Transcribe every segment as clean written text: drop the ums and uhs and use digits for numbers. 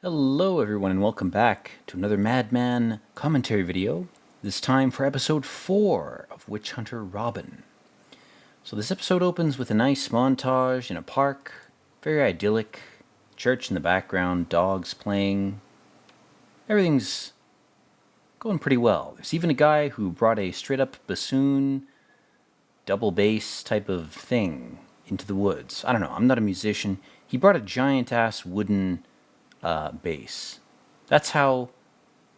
Hello everyone and welcome back to another Madman commentary video, this time for episode 4 of Witch Hunter Robin. So this episode opens with a nice montage in a park, very idyllic, church in the background, dogs playing. Everything's going pretty well. There's even a guy who brought a straight up bassoon, double bass type of thing into the woods. I don't know, I'm not a musician. He brought a giant ass wooden bass. That's how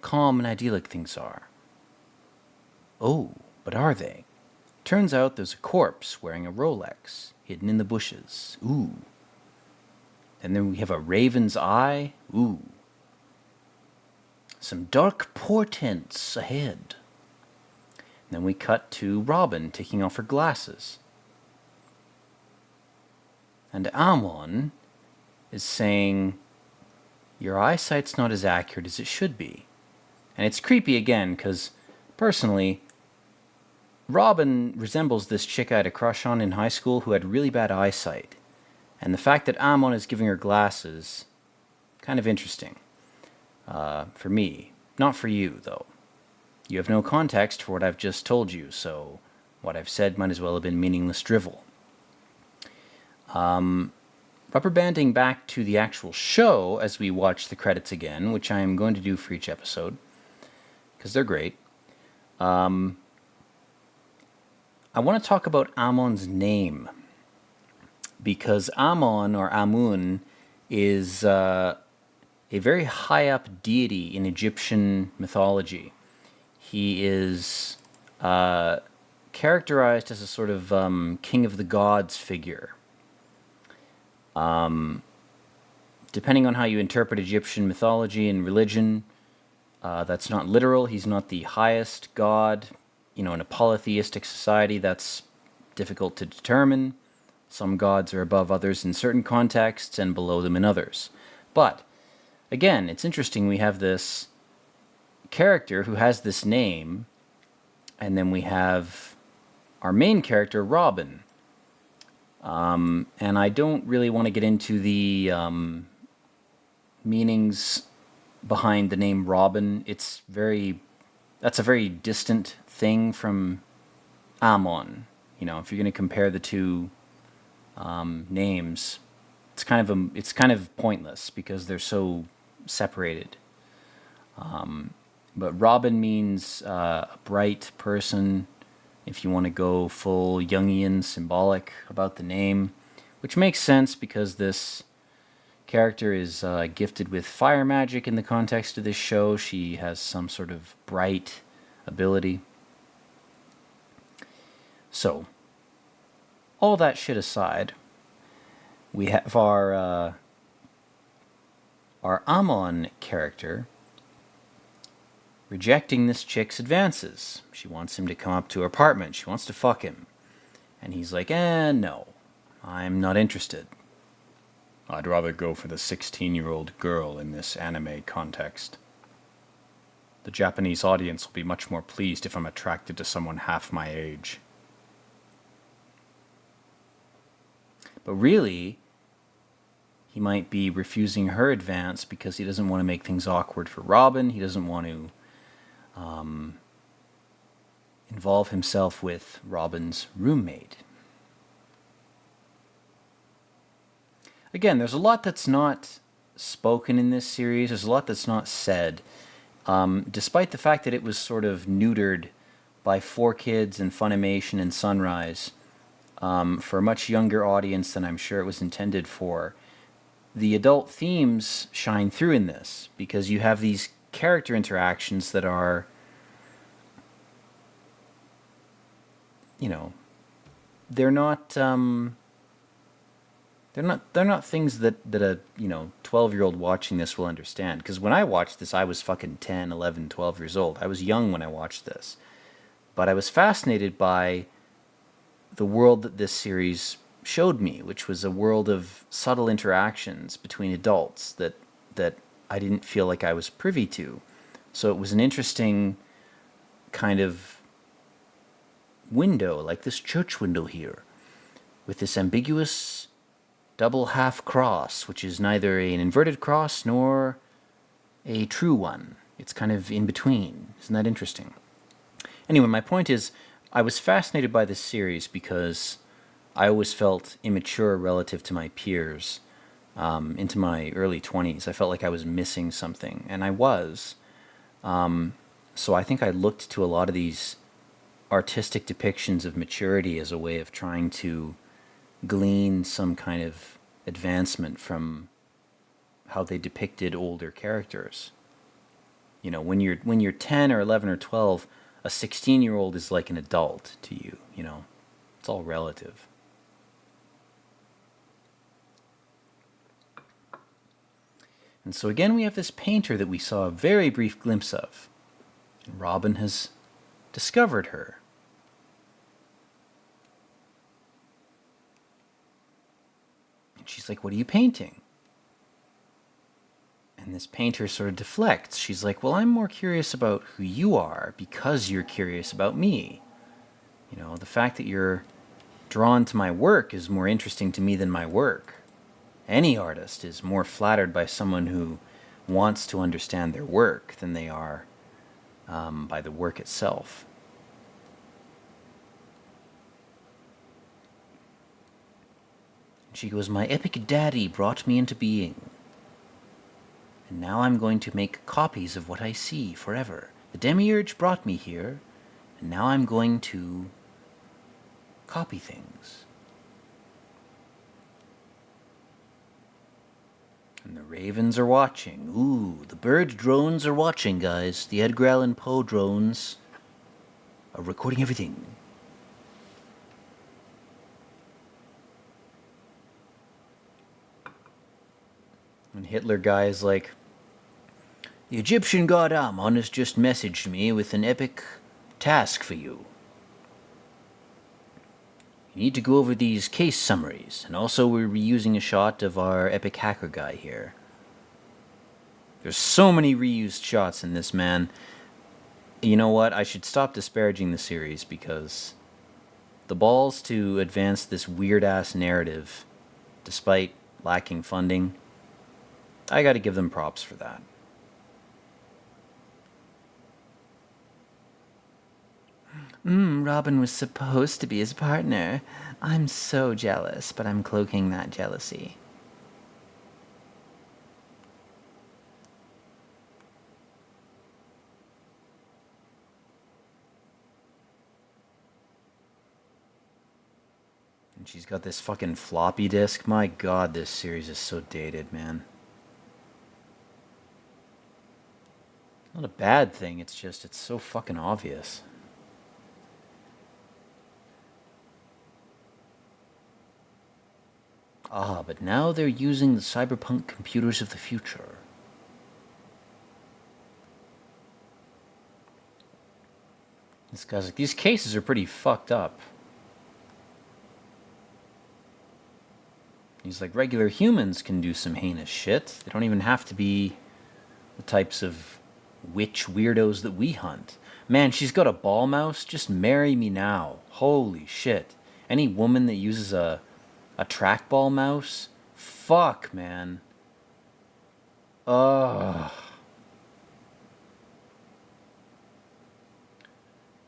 calm and idyllic things are. Oh, but are they? Turns out there's a corpse wearing a Rolex, hidden in the bushes. Ooh. And then we have a raven's eye. Ooh. Some dark portents ahead. And then we cut to Robin taking off her glasses. And Amun is saying, "Your eyesight's not as accurate as it should be." And it's creepy again, because, personally, Robin resembles this chick I had a crush on in high school who had really bad eyesight. And the fact that Amun is giving her glasses, kind of interesting. For me. Not for you, though. You have no context for what I've just told you, so what I've said might as well have been meaningless drivel. Rubber banding back to the actual show as we watch the credits again, which I am going to do for each episode, because they're great. I want to talk about Amun's name, because Amun, or Amun, is a very high-up deity in Egyptian mythology. He is characterized as a sort of king of the gods figure. Depending on how you interpret Egyptian mythology and religion, that's not literal. He's not the highest god. In a polytheistic society, that's difficult to determine. Some gods are above others in certain contexts and below them in others. But, again, it's interesting. We have this character who has this name, and then we have our main character, Robin. And I don't really want to get into the meanings behind the name Robin. That's a very distant thing from Amun. If you're going to compare the two names, it's kind of pointless because they're so separated. But Robin means a bright person, if you want to go full Jungian symbolic about the name, which makes sense because this character is gifted with fire magic in the context of this show. She has some sort of bright ability. So, all that shit aside, we have our Amun character rejecting this chick's advances. She wants him to come up to her apartment. She wants to fuck him. And he's like, no, I'm not interested. I'd rather go for the 16-year-old girl in this anime context. The Japanese audience will be much more pleased if I'm attracted to someone half my age. But really, he might be refusing her advance because he doesn't want to make things awkward for Robin. He doesn't want to involve himself with Robin's roommate. Again, there's a lot that's not spoken in this series. There's a lot that's not said. Despite the fact that it was sort of neutered by 4Kids and Funimation and Sunrise for a much younger audience than I'm sure it was intended for, the adult themes shine through in this because you have these character interactions that are, they're not things that a 12-year-old watching this will understand. Because when I watched this, I was fucking 10, 11, 12 years old. I was young when I watched this, but I was fascinated by the world that this series showed me, which was a world of subtle interactions between adults that I didn't feel like I was privy to. So it was an interesting kind of window, like this church window here, with this ambiguous double half cross, which is neither an inverted cross nor a true one. It's kind of in between. Isn't that interesting? Anyway, my point is, I was fascinated by this series because I always felt immature relative to my peers. Into my early 20s, I felt like I was missing something, and I was. So I think I looked to a lot of these artistic depictions of maturity as a way of trying to glean some kind of advancement from how they depicted older characters. You know, when you're 10 or 11 or 12, a 16-year-old is like an adult to you, you know. It's all relative. And so again, we have this painter that we saw a very brief glimpse of. And Robin has discovered her. And she's like, "What are you painting?" And this painter sort of deflects. She's like, "Well, I'm more curious about who you are because you're curious about me. You know, the fact that you're drawn to my work is more interesting to me than my work. Any artist is more flattered by someone who wants to understand their work than they are by the work itself." She goes, "My epic daddy brought me into being. And now I'm going to make copies of what I see forever. The demiurge brought me here, and now I'm going to copy things." And the ravens are watching. Ooh, the bird drones are watching, guys. The Edgar Allan Poe drones are recording everything. And Hitler guy is like, "The Egyptian god Amun has just messaged me with an epic task for you. You need to go over these case summaries, and also we're reusing a shot of our epic hacker guy here." There's so many reused shots in this, man. You know what? I should stop disparaging the series because the balls to advance this weird-ass narrative, despite lacking funding, I gotta give them props for that. Robin was supposed to be his partner. I'm so jealous, but I'm cloaking that jealousy. And she's got this fucking floppy disk. My god, this series is so dated, man. Not a bad thing, it's just, it's so fucking obvious. Ah, but now they're using the cyberpunk computers of the future. This guy's like, "These cases are pretty fucked up." He's like, "Regular humans can do some heinous shit. They don't even have to be the types of witch weirdos that we hunt. Man, she's got a ball mouse. Just marry me now. Holy shit. Any woman that uses a trackball mouse? Fuck, man. Ugh.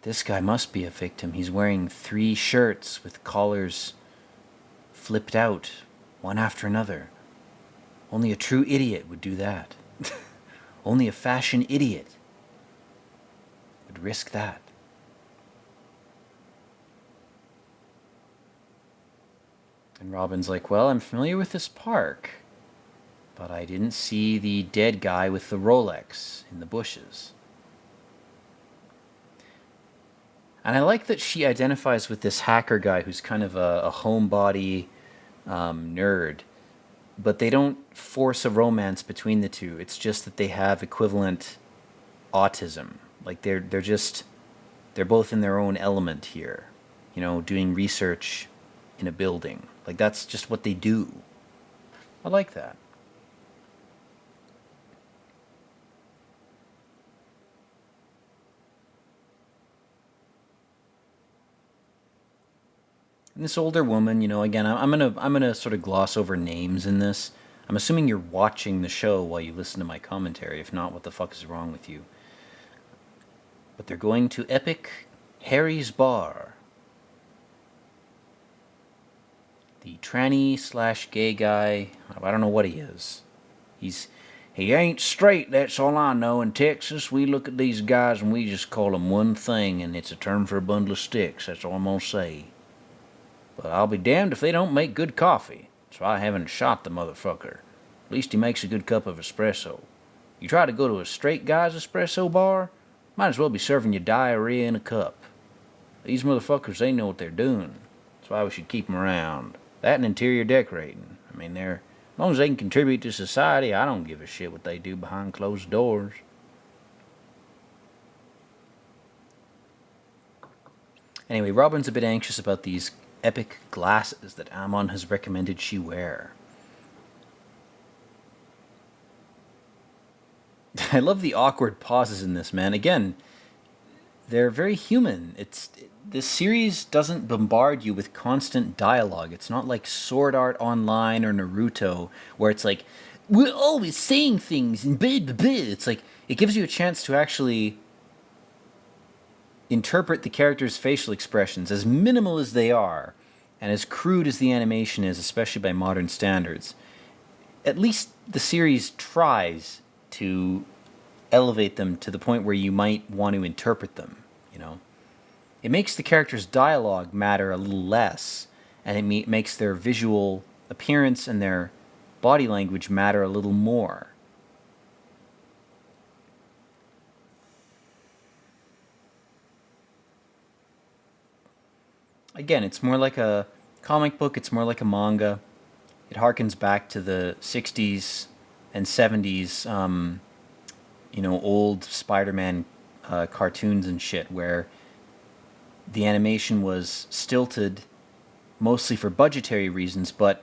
This guy must be a victim. He's wearing 3 shirts with collars flipped out, one after another. Only a true idiot would do that. Only a fashion idiot would risk that. And Robin's like, "Well, I'm familiar with this park, but I didn't see the dead guy with the Rolex in the bushes." And I like that she identifies with this hacker guy who's kind of a homebody nerd, but they don't force a romance between the two. It's just that they have equivalent autism. Like they're both in their own element here, you know, doing research in a building. Like that's just what they do. I like that. And this older woman, you know, again, I'm gonna sort of gloss over names in this. I'm assuming you're watching the show while you listen to my commentary. If not, what the fuck is wrong with you? But they're going to Epic Harry's Bar. The tranny/gay guy, I don't know what he is. He ain't straight, that's all I know. In Texas, we look at these guys and we just call them one thing, and it's a term for a bundle of sticks. That's all I'm gonna say. But I'll be damned if they don't make good coffee. So I haven't shot the motherfucker. At least he makes a good cup of espresso. You try to go to a straight guy's espresso bar, might as well be serving you diarrhea in a cup. These motherfuckers, they know what they're doing. That's why we should keep them around. That and interior decorating. I mean, as long as they can contribute to society, I don't give a shit what they do behind closed doors. Anyway, Robin's a bit anxious about these epic glasses that Amun has recommended she wear. I love the awkward pauses in this, man. Again, they're very human. This series doesn't bombard you with constant dialogue. It's not like Sword Art Online or Naruto, where it's like, we're always saying things and blah, blah, blah. It's like, it gives you a chance to actually interpret the characters' facial expressions, as minimal as they are, and as crude as the animation is, especially by modern standards. At least the series tries to elevate them to the point where you might want to interpret them, you know? It makes the characters' dialogue matter a little less, and it makes their visual appearance and their body language matter a little more. Again, it's more like a comic book, it's more like a manga. It harkens back to the 60s and 70s, old Spider-Man cartoons and shit, where the animation was stilted mostly for budgetary reasons, but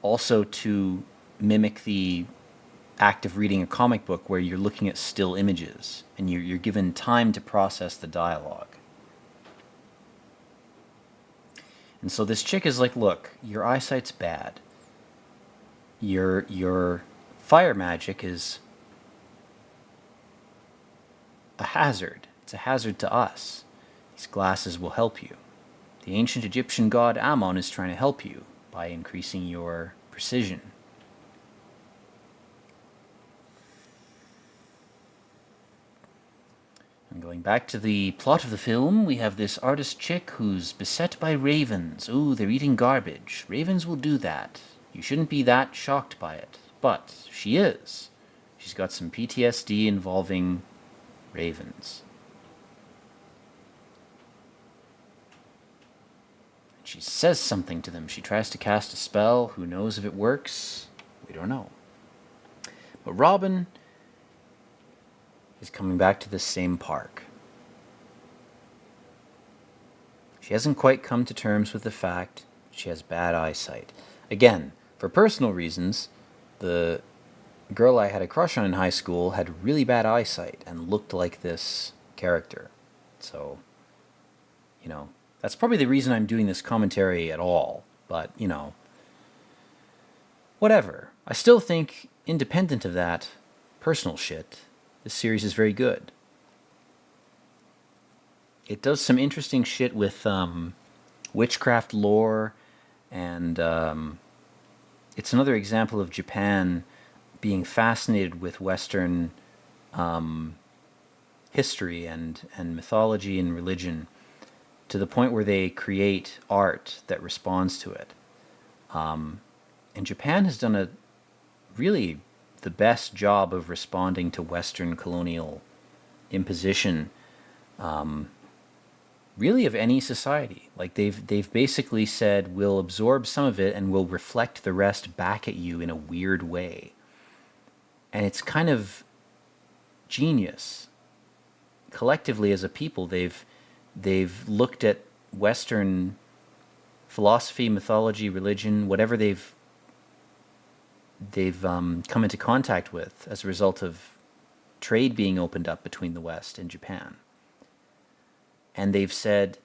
also to mimic the act of reading a comic book where you're looking at still images and you're given time to process the dialogue. And so this chick is like, look, your eyesight's bad. Your fire magic is a hazard. It's a hazard to us. These glasses will help you. The ancient Egyptian god Amun is trying to help you by increasing your precision. And going back to the plot of the film, we have this artist chick who's beset by ravens. Ooh, they're eating garbage. Ravens will do that. You shouldn't be that shocked by it. But she is. She's got some PTSD involving ravens. She says something to them. She tries to cast a spell. Who knows if it works? We don't know. But Robin is coming back to the same park. She hasn't quite come to terms with the fact she has bad eyesight. Again, for personal reasons, the girl I had a crush on in high school had really bad eyesight and looked like this character. So, that's probably the reason I'm doing this commentary at all. But, whatever. I still think, independent of that personal shit, this series is very good. It does some interesting shit with witchcraft lore, and it's another example of Japan being fascinated with Western history and mythology and religion, to the point where they create art that responds to it. And Japan has done really the best job of responding to Western colonial imposition, really of any society. Like they've basically said, we'll absorb some of it and we'll reflect the rest back at you in a weird way. And it's kind of genius. Collectively as a people, they've looked at Western philosophy, mythology, religion, whatever they've come into contact with as a result of trade being opened up between the West and Japan. And they've said,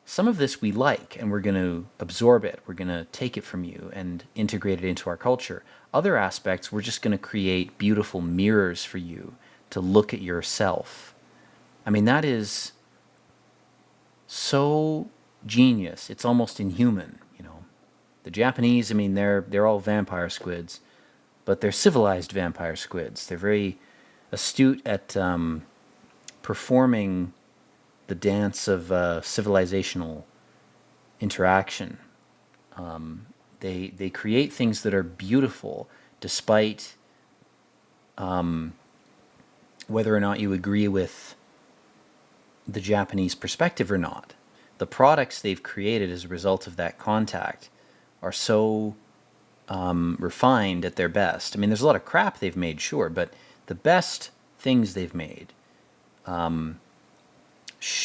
some of this we like, and we're going to absorb it. We're going to take it from you and integrate it into our culture. Other aspects, we're just going to create beautiful mirrors for you to look at yourself. I mean, that is so genius. It's almost inhuman, you know. The Japanese, I mean, they're all vampire squids, but they're civilized vampire squids. They're very astute at performing the dance of civilizational interaction. They create things that are beautiful, despite whether or not you agree with the Japanese perspective or not. The products they've created as a result of that contact are so refined at their best. I mean, there's a lot of crap they've made, sure, but the best things they've made,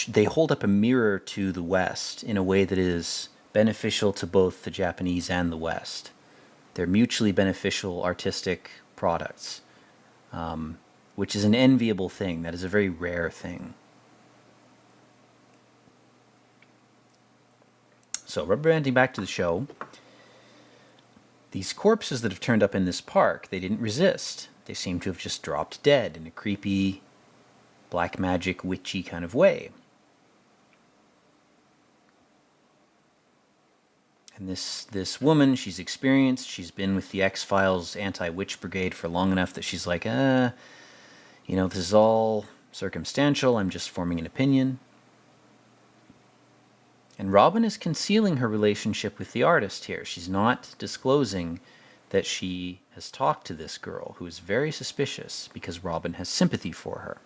they hold up a mirror to the West in a way that is beneficial to both the Japanese and the West. They're mutually beneficial artistic products, which is an enviable thing. That is a very rare thing. So, rubber banding back to the show, these corpses that have turned up in this park, they didn't resist. They seem to have just dropped dead in a creepy, black magic, witchy kind of way. And this woman, she's experienced, she's been with the X-Files anti-witch brigade for long enough that she's like, you know, this is all circumstantial, I'm just forming an opinion. And Robin is concealing her relationship with the artist here. She's not disclosing that she has talked to this girl, who is very suspicious because Robin has sympathy for her.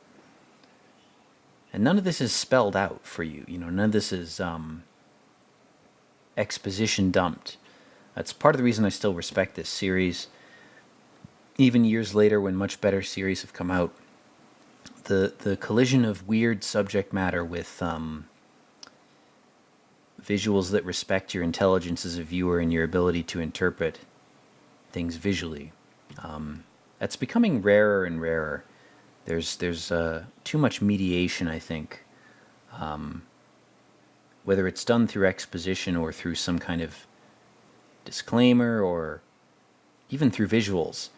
And none of this is spelled out for you. You know, none of this is exposition dumped. That's part of the reason I still respect this series. Even years later, when much better series have come out, the collision of weird subject matter with visuals that respect your intelligence as a viewer and your ability to interpret things visually, that's becoming rarer and rarer. There's too much mediation, I think, whether it's done through exposition or through some kind of disclaimer or even through visuals.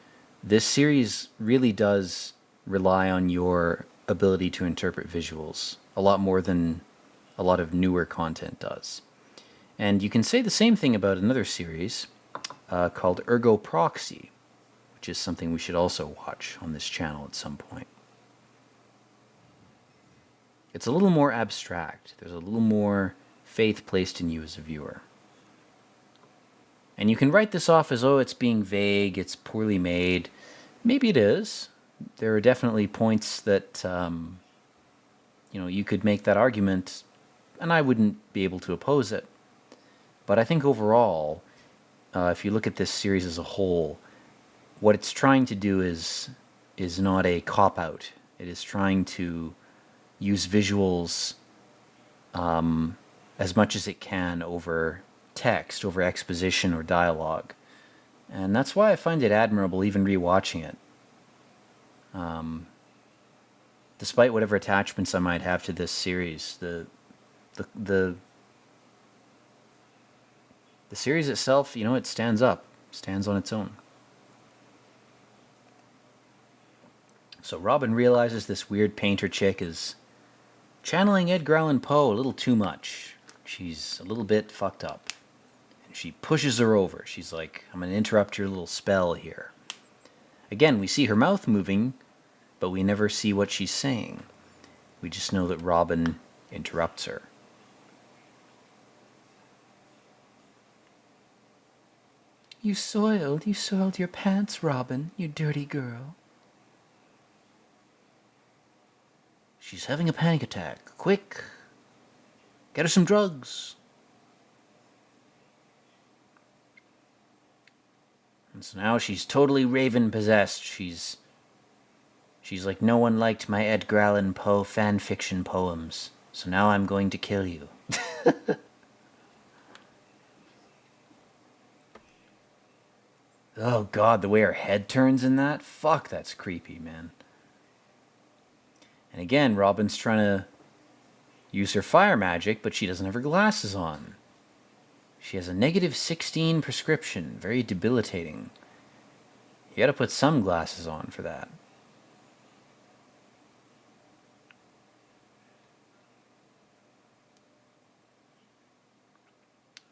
This series really does rely on your ability to interpret visuals a lot more than a lot of newer content does. And you can say the same thing about another series called Ergo Proxy, which is something we should also watch on this channel at some point. It's a little more abstract. There's a little more faith placed in you as a viewer. And you can write this off as, oh, it's being vague, it's poorly made. Maybe it is. There are definitely points that, you know, you could make that argument, and I wouldn't be able to oppose it. But I think overall, if you look at this series as a whole, what it's trying to do is not a cop-out. It is trying to use visuals as much as it can over text, over exposition or dialogue. And that's why I find it admirable even rewatching it. Despite whatever attachments I might have to this series, the series itself, you know, it stands up, stands on its own. So Robin realizes this weird painter chick is channeling Edgar Allan Poe a little too much. She's a little bit fucked up. And she pushes her over. She's like, I'm going to interrupt your little spell here. Again, we see her mouth moving, but we never see what she's saying. We just know that Robin interrupts her. You soiled your pants, Robin, you dirty girl. She's having a panic attack. Quick! Get her some drugs! And so now she's totally raven-possessed. She's like, no one liked my Edgar Allan Poe fan fiction poems, so now I'm going to kill you. Oh god, the way her head turns in that? Fuck, that's creepy, man. And again, Robin's trying to use her fire magic, but she doesn't have her glasses on. She has a -16 prescription, very debilitating. You gotta put some glasses on for that.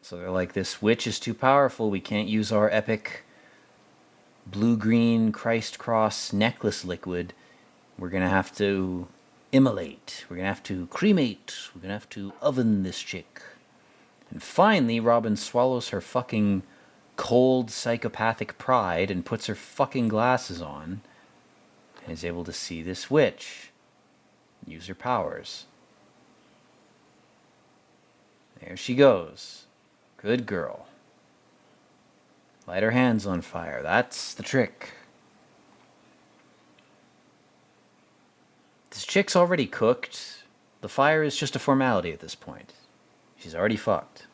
So they're like, this witch is too powerful, we can't use our epic blue-green Christ cross necklace liquid. We're gonna have to immolate. We're gonna have to cremate. We're gonna have to oven this chick. And finally, Robin swallows her fucking cold psychopathic pride and puts her fucking glasses on and is able to see this witch. Use her powers. There she goes. Good girl. Light her hands on fire. That's the trick. This chick's already cooked. The fire is just a formality at this point. She's already fucked.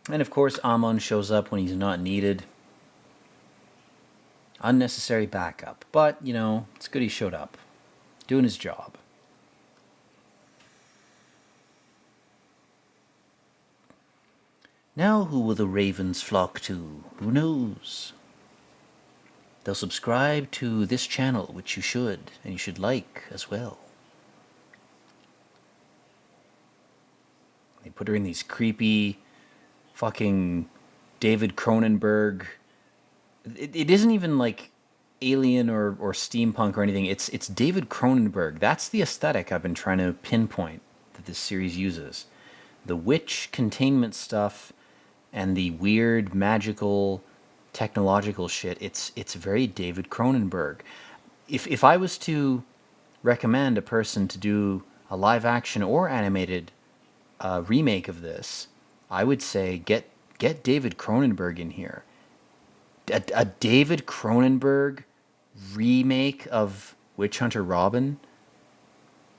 And of course, Amun shows up when he's not needed. Unnecessary backup. But, you know, it's good he showed up. Doing his job. Now who will the ravens flock to? Who knows? They'll subscribe to this channel, which you should, and you should like as well. They put her in these creepy fucking David Cronenberg. It isn't even like alien or steampunk or anything. It's David Cronenberg. That's the aesthetic I've been trying to pinpoint that this series uses. The witch containment stuff and the weird magical technological shit. It's very David Cronenberg. If I was to recommend a person to do a live action or animated remake of this, I would say get David Cronenberg in here. A David Cronenberg remake of Witch Hunter Robin,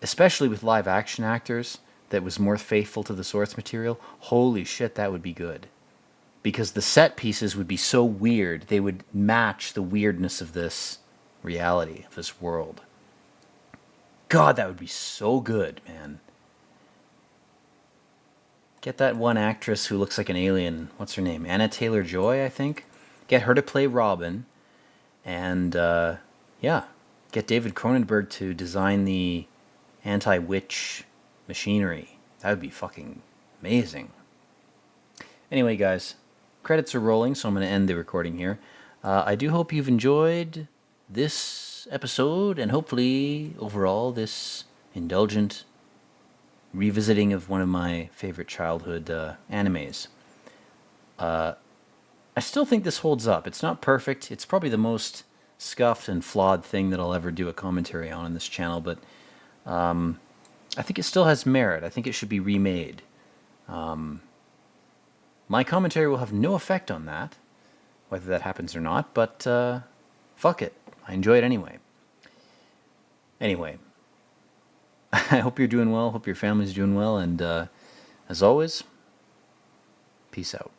especially with live action actors, that was more faithful to the source material. Holy shit, that would be good. Because the set pieces would be so weird, they would match the weirdness of this reality, of this world. God, that would be so good, man. Get that one actress who looks like an alien. What's her name? Anna Taylor-Joy, I think. Get her to play Robin. And, yeah. Get David Cronenberg to design the anti-witch machinery. That would be fucking amazing. Anyway, guys. Credits are rolling, so I'm going to end the recording here. I do hope you've enjoyed this episode, and hopefully, overall, this indulgent revisiting of one of my favorite childhood animes. I still think this holds up. It's not perfect. It's probably the most scuffed and flawed thing that I'll ever do a commentary on this channel, but I think it still has merit. I think it should be remade. My commentary will have no effect on that, whether that happens or not, but fuck it. I enjoy it anyway. Anyway, I hope you're doing well, hope your family's doing well, and as always, peace out.